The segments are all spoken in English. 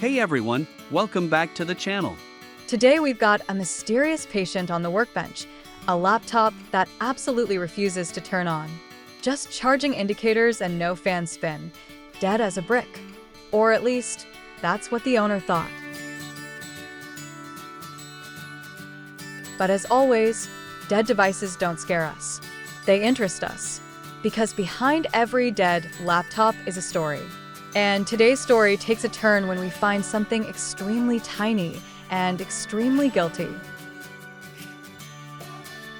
Hey everyone, welcome back to the channel. Today we've got a mysterious patient on the workbench, a laptop that absolutely refuses to turn on. Just charging indicators and no fan spin, dead as a brick. Or at least, that's what the owner thought. But as always, dead devices don't scare us. They interest us. Because behind every dead laptop is a story. And today's story takes a turn when we find something extremely tiny and extremely guilty.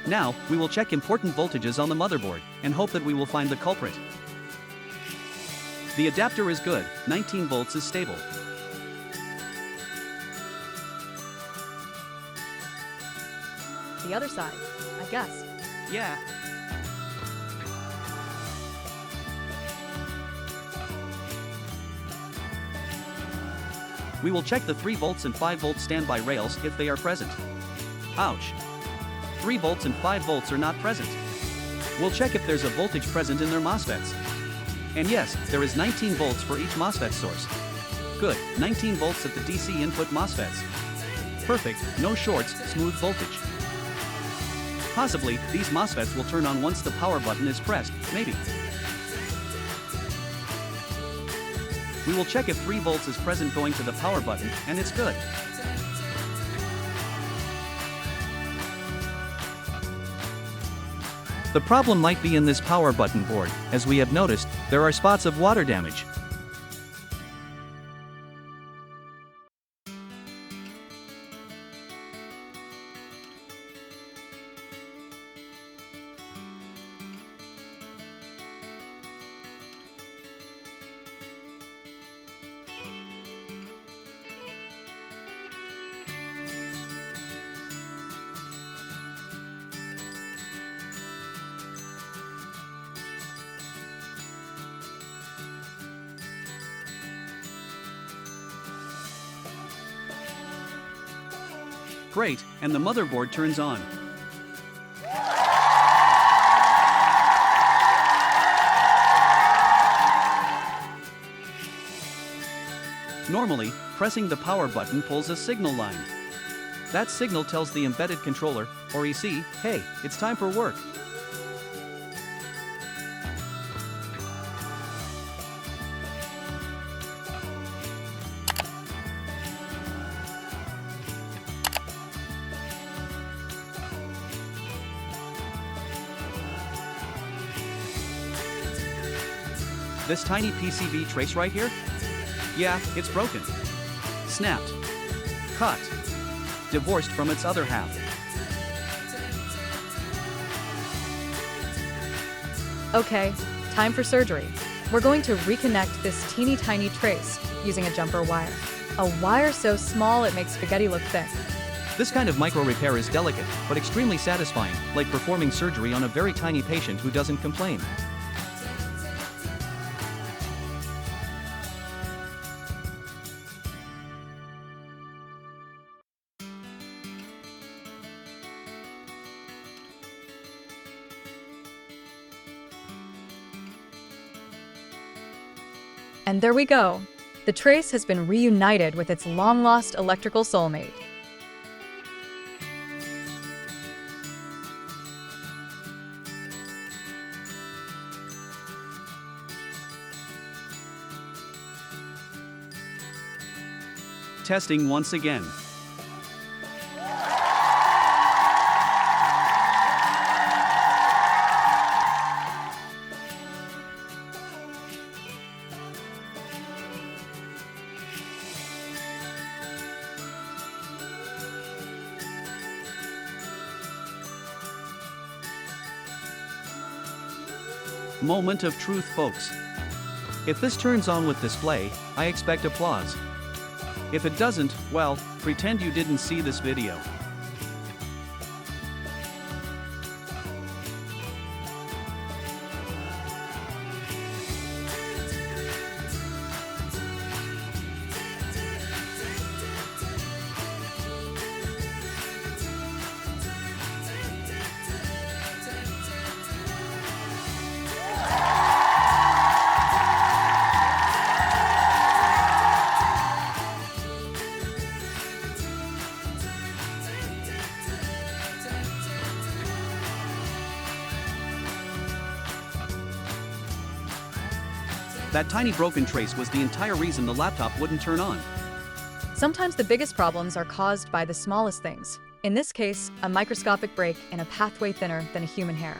Now, we will check important voltages on the motherboard and hope that we will find the culprit. The adapter is good, 19 volts is stable. The other side, I guess. Yeah. We will check the 3 volts and 5 volts standby rails if they are present. Ouch. 3 volts and 5 volts are not present. We'll check if there's a voltage present in their MOSFETs. And yes, there is 19 volts for each MOSFET source. Good, 19 volts at the DC input MOSFETs. Perfect, no shorts, smooth voltage. Possibly, these MOSFETs will turn on once the power button is pressed, maybe. We will check if 3 volts is present going to the power button, and it's good. The problem might be in this power button board. As we have noticed, there are spots of water damage. Great, and the motherboard turns on. Normally, pressing the power button pulls a signal line. That signal tells the embedded controller, or EC, hey, it's time for work. This tiny PCB trace right here? Yeah, it's broken. Snapped. Cut. Divorced from its other half. Okay, time for surgery. We're going to reconnect this teeny tiny trace using a jumper wire. A wire so small it makes spaghetti look thick. This kind of micro repair is delicate, but extremely satisfying, like performing surgery on a very tiny patient who doesn't complain. And there we go. The trace has been reunited with its long-lost electrical soulmate. Testing once again. Moment of truth, folks. If this turns on with display, I expect applause. If it doesn't, well, pretend you didn't see this video. That tiny broken trace was the entire reason the laptop wouldn't turn on. Sometimes the biggest problems are caused by the smallest things. In this case, a microscopic break in a pathway thinner than a human hair.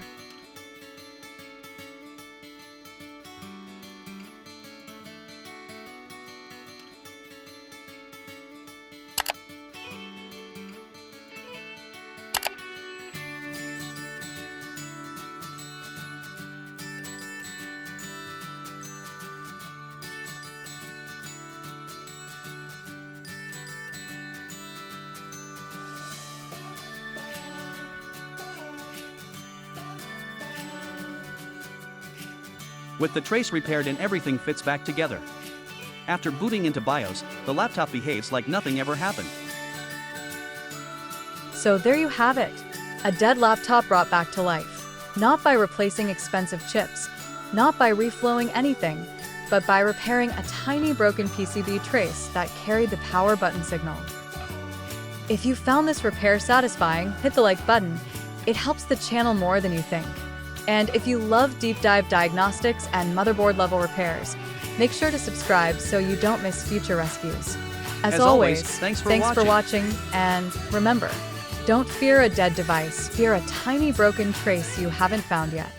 With the trace repaired and everything fits back together. After booting into BIOS, the laptop behaves like nothing ever happened. So there you have it. A dead laptop brought back to life. Not by replacing expensive chips, not by reflowing anything, but by repairing a tiny broken PCB trace that carried the power button signal. If you found this repair satisfying, hit the like button. It helps the channel more than you think. And if you love deep dive diagnostics and motherboard level repairs, make sure to subscribe so you don't miss future rescues. As always, thanks for watching, and remember, don't fear a dead device, fear a tiny broken trace you haven't found yet.